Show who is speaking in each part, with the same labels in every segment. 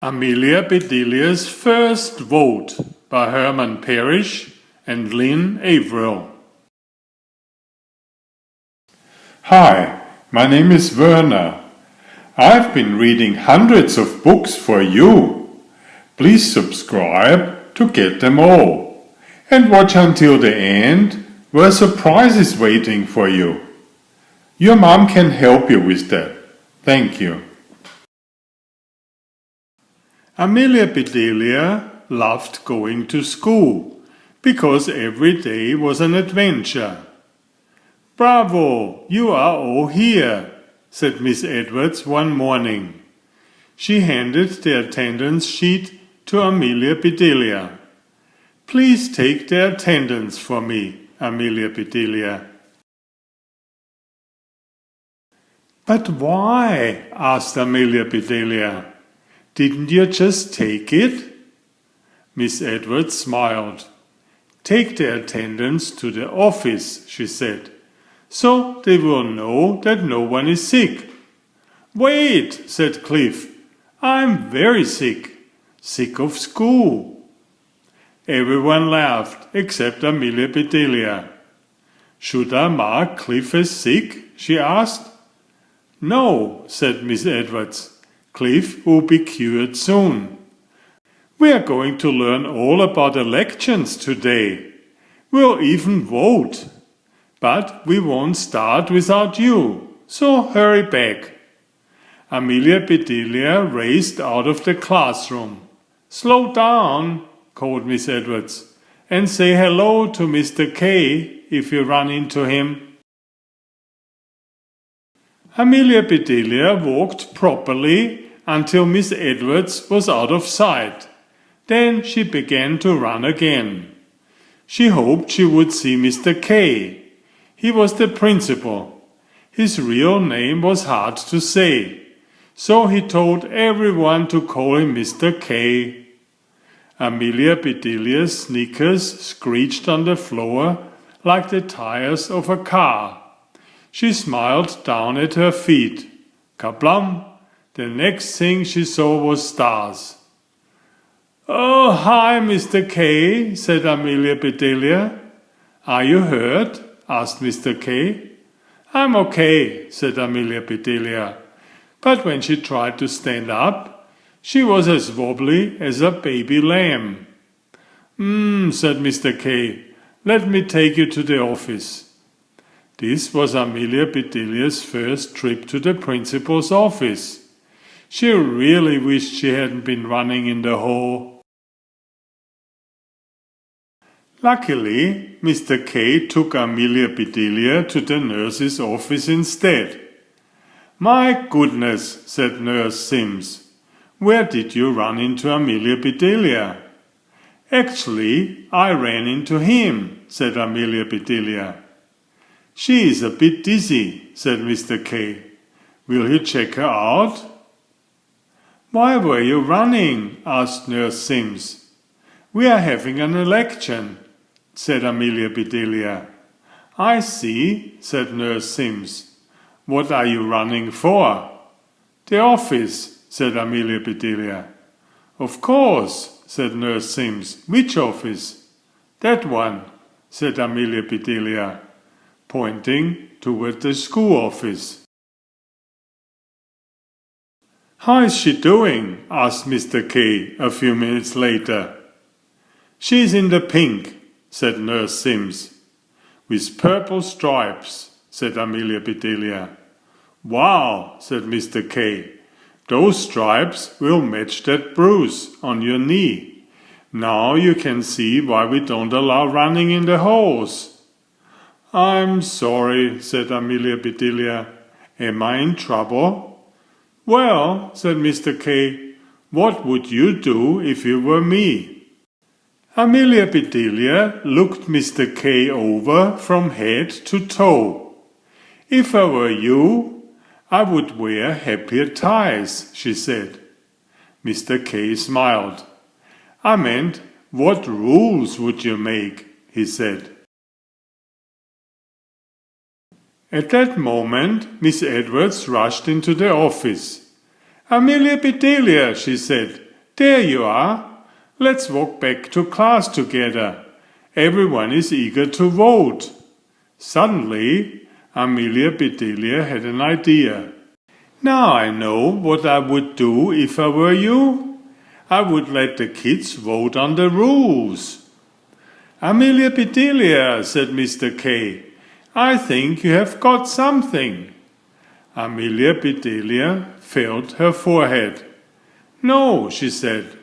Speaker 1: Amelia Bedelia's First Vote by Herman Parish and Lynne Avril.
Speaker 2: Hi, my name is Werner. I've been reading hundreds of books for you. Please subscribe to get them all. And watch until the end, where a surprise is waiting for you. Your mom can help you with that. Thank you.
Speaker 1: Amelia Bedelia loved going to school because every day was an adventure. "Bravo, you are all here," said Miss Edwards one morning. She handed the attendance sheet to Amelia Bedelia. "Please take the attendance for me, Amelia Bedelia." "But why?" asked Amelia Bedelia. "Didn't you just take it?" Miss Edwards smiled. "Take the attendance to the office," she said, "so they will know that no one is sick." "Wait," said Cliff. "I'm very sick. Sick of school." Everyone laughed except Amelia Bedelia. "Should I mark Cliff as sick?" she asked. "No," said Miss Edwards. "Cliff will be cured soon. We are going to learn all about elections today. We'll even vote. But we won't start without you, so hurry back." Amelia Bedelia raced out of the classroom. "Slow down," called Miss Edwards, "and say hello to Mr. K if you run into him." Amelia Bedelia walked properly until Miss Edwards was out of sight. Then she began to run again. She hoped she would see Mr. K. He was the principal. His real name was hard to say, so he told everyone to call him Mr. K. Amelia Bedelia's sneakers screeched on the floor like the tires of a car. She smiled down at her feet. Kablum! The next thing she saw was stars. "Oh, hi, Mr. K," said Amelia Bedelia. "Are you hurt?" asked Mr. K. "I'm okay," said Amelia Bedelia. But when she tried to stand up, she was as wobbly as a baby lamb. Said Mr. K. "Let me take you to the office." This was Amelia Bedelia's first trip to the principal's office. She really wished she hadn't been running in the hall. Luckily, Mr. K took Amelia Bedelia to the nurse's office instead. "My goodness," said Nurse Sims. "Where did you run into Amelia Bedelia?" "Actually, I ran into him," said Amelia Bedelia. "She is a bit dizzy," said Mr. K. "Will you check her out?" "Why were you running?" asked Nurse Sims. "We are having an election," said Amelia Bedelia. "I see," said Nurse Sims. "What are you running for?" "The office," said Amelia Bedelia. "Of course," said Nurse Sims. "Which office?" "That one," said Amelia Bedelia, pointing toward the school office. "How is she doing?" asked Mr. K a few minutes later. "She's in the pink," said Nurse Sims. "With purple stripes," said Amelia Bedelia. "Wow," said Mr. K. "Those stripes will match that bruise on your knee. Now you can see why we don't allow running in the halls." "I'm sorry," said Amelia Bedelia. "Am I in trouble?" "Well," said Mr. K, "what would you do if you were me?" Amelia Bedelia looked Mr. K over from head to toe. "If I were you, I would wear happier ties," she said. Mr. K smiled. "I meant, what rules would you make?" he said. At that moment, Miss Edwards rushed into the office. "Amelia Bedelia," she said, There you are. Let's walk back to class together. Everyone is eager to vote. Suddenly, Amelia Bedelia had an idea. Now I know what I would do if I were you. I would let the kids vote on the rules. Amelia Bedelia, said Mr. K, I think you have got something. Amelia Bedelia felt her forehead. No, she said.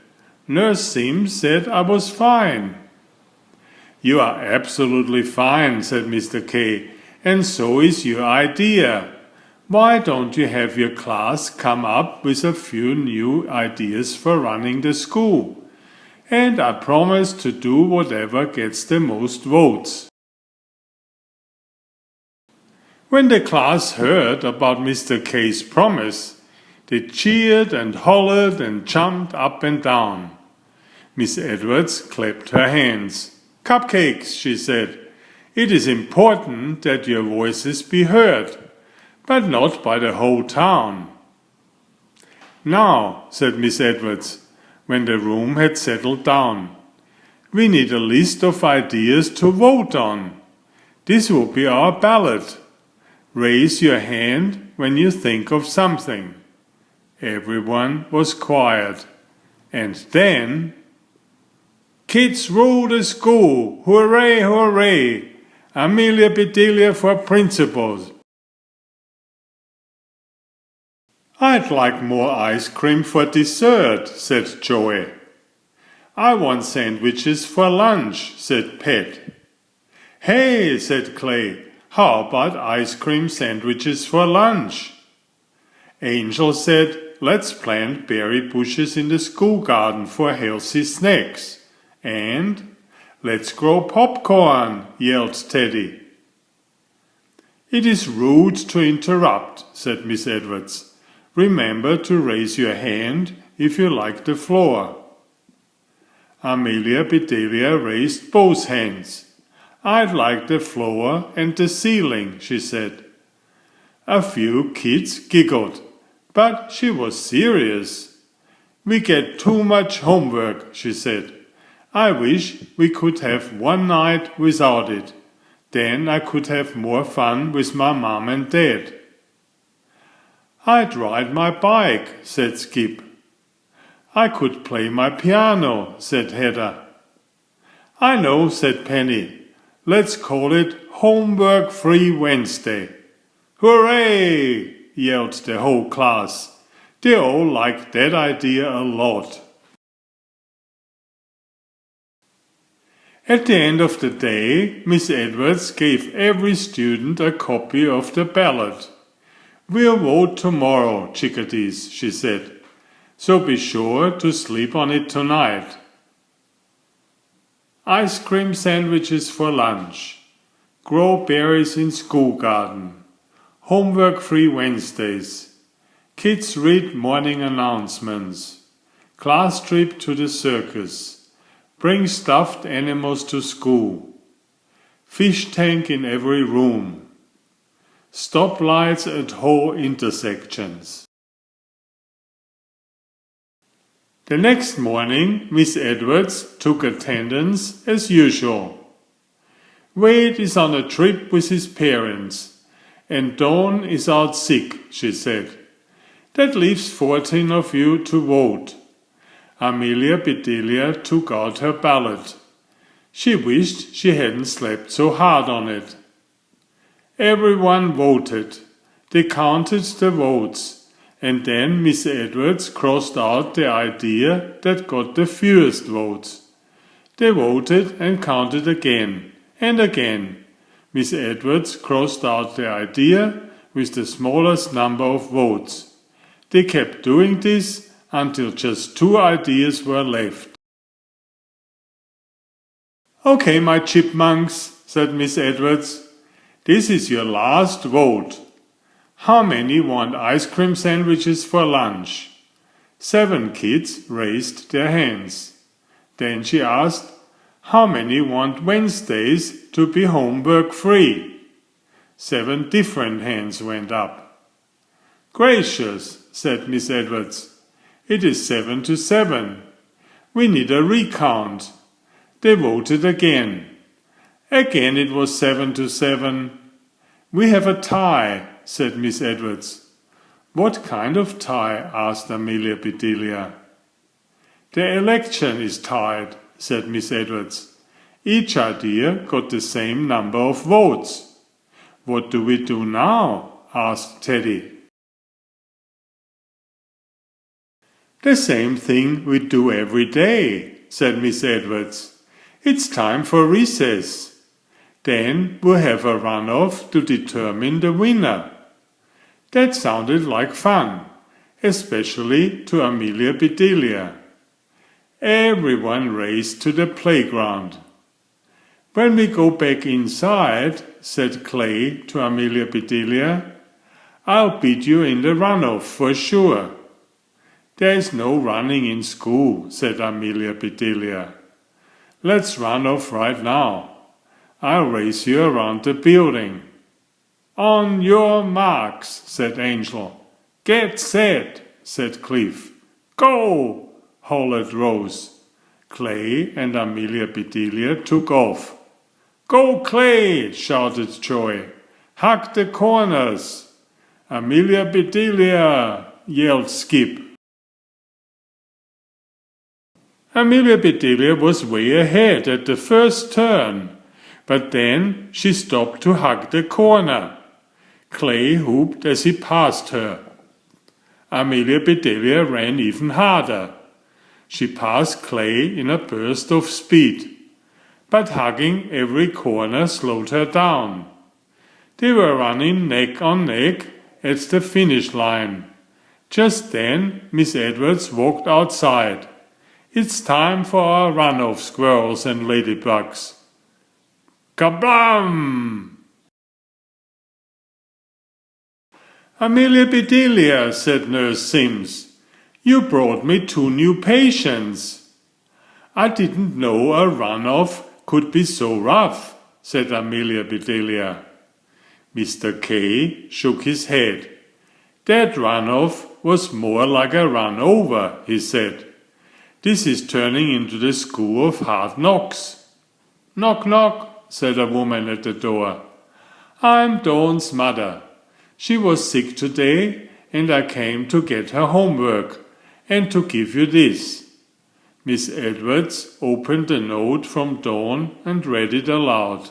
Speaker 1: Nurse Sims said I was fine. You are absolutely fine, said Mr. K, and so is your idea. Why don't you have your class come up with a few new ideas for running the school? And I promise to do whatever gets the most votes. When the class heard about Mr. K's promise, they cheered and hollered and jumped up and down. Miss Edwards clapped her hands. Cupcakes, she said. It is important that your voices be heard, but not by the whole town. Now, said Miss Edwards, when the room had settled down, we need a list of ideas to vote on. This will be our ballot. Raise your hand when you think of something. Everyone was quiet. And then, kids rule the school! Hooray, hooray! Amelia Bedelia for principal. I'd like more ice cream for dessert, said Joey. I want sandwiches for lunch, said Pet. Hey, said Clay, how about ice cream sandwiches for lunch? Angel said, let's plant berry bushes in the school garden for healthy snacks. And let's grow popcorn, yelled Teddy. It is rude to interrupt, said Miss Edwards. Remember to raise your hand if you like the floor. Amelia Bedelia raised both hands. I'd like the floor and the ceiling, she said. A few kids giggled, but she was serious. We get too much homework, she said. I wish we could have one night without it. Then I could have more fun with my mom and dad. I'd ride my bike, said Skip. I could play my piano, said Hedda. I know, said Penny. Let's call it Homework-Free Wednesday. Hooray! Yelled the whole class. They all liked that idea a lot. At the end of the day, Miss Edwards gave every student a copy of the ballot. We'll vote tomorrow, chickadees, she said. So be sure to sleep on it tonight. Ice cream sandwiches for lunch. Grow berries in school garden. Homework-free Wednesdays. Kids read morning announcements. Class trip to the circus. Bring stuffed animals to school. Fish tank in every room. Stoplights at whole intersections. The next morning, Miss Edwards took attendance as usual. Wade is on a trip with his parents, and Dawn is out sick, she said. That leaves 14 of you to vote. Amelia Bedelia took out her ballot. She wished she hadn't slept so hard on it. Everyone voted. They counted the votes, and then Miss Edwards crossed out the idea that got the fewest votes. They voted and counted again and again. Miss Edwards crossed out the idea with the smallest number of votes. They kept doing this until just 2 ideas were left. Okay, my chipmunks, said Miss Edwards. This is your last vote. How many want ice cream sandwiches for lunch? 7 kids raised their hands. Then she asked, how many want Wednesdays to be homework free? 7 different hands went up. Gracious, said Miss Edwards. It is 7-7. We need a recount. They voted again. Again it was 7-7. We have a tie, said Miss Edwards. What kind of tie? Asked Amelia Bedelia. The election is tied, said Miss Edwards. Each idea got the same number of votes. What do we do now? Asked Teddy. The same thing we do every day, said Miss Edwards. It's time for recess. Then we'll have a run-off to determine the winner. That sounded like fun, especially to Amelia Bedelia. Everyone raced to the playground. When we go back inside, said Clay to Amelia Bedelia, I'll beat you in the run-off for sure. There is no running in school, said Amelia Bedelia. Let's run off right now. I'll race you around the building. On your marks, said Angel. Get set, said Cliff. Go, hollered Rose. Clay and Amelia Bedelia took off. Go, Clay, shouted Joy. Hug the corners. Amelia Bedelia, yelled Skip. Amelia Bedelia was way ahead at the first turn, but then she stopped to hug the corner. Clay whooped as he passed her. Amelia Bedelia ran even harder. She passed Clay in a burst of speed, but hugging every corner slowed her down. They were running neck on neck at the finish line. Just then Miss Edwards walked outside. It's time for our run-off, squirrels and ladybugs. Kablam! Amelia Bedelia, said Nurse Sims, you brought me 2 new patients. I didn't know a run-off could be so rough, said Amelia Bedelia. Mr. K shook his head. That run-off was more like a run-over, he said. This is turning into the school of hard knocks. Knock, knock, said a woman at the door. I'm Dawn's mother. She was sick today, and I came to get her homework and to give you this. Miss Edwards opened the note from Dawn and read it aloud.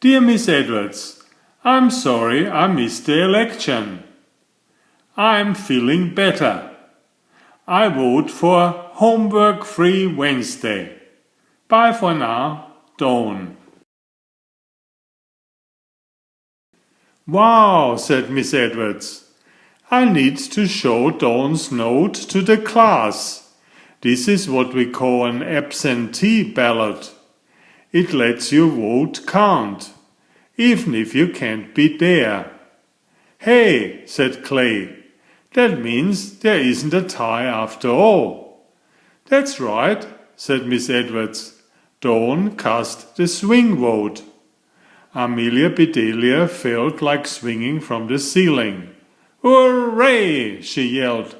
Speaker 1: Dear Miss Edwards, I'm sorry I missed the election. I'm feeling better. I vote for homework-free Wednesday. Bye for now, Dawn. Wow, said Miss Edwards. I need to show Dawn's note to the class. This is what we call an absentee ballot. It lets your vote count, even if you can't be there. Hey, said Clay. That means there isn't a tie after all. That's right, said Miss Edwards. Dawn cast the swing vote. Amelia Bedelia felt like swinging from the ceiling. Hooray! She yelled.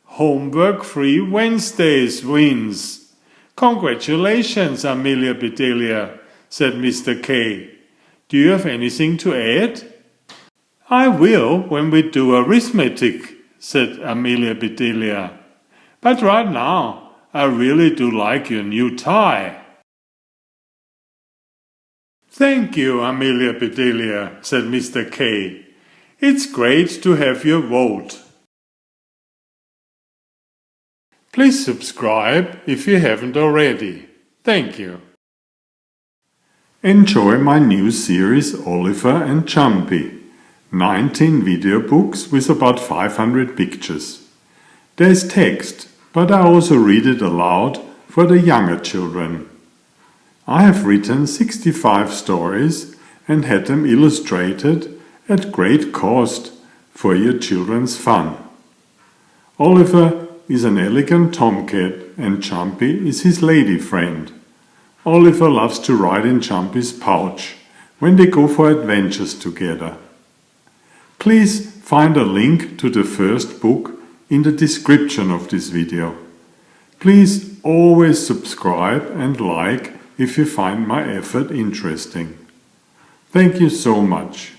Speaker 1: Homework-free Wednesdays wins. Congratulations, Amelia Bedelia, said Mr. K. Do you have anything to add? I will when we do arithmetic, said Amelia Bedelia. But right now, I really do like your new tie. Thank you, Amelia Bedelia, said Mr. K. It's great to have your vote. Please subscribe if you haven't already. Thank you.
Speaker 2: Enjoy my new series Oliver and Jumpy. 19 video books with about 500 pictures. There's text, but I also read it aloud for the younger children. I have written 65 stories and had them illustrated at great cost for your children's fun. Oliver is an elegant tomcat and Jumpy is his lady friend. Oliver loves to ride in Jumpy's pouch when they go for adventures together. Please find a link to the first book in the description of this video. Please always subscribe and like if you find my effort interesting. Thank you so much.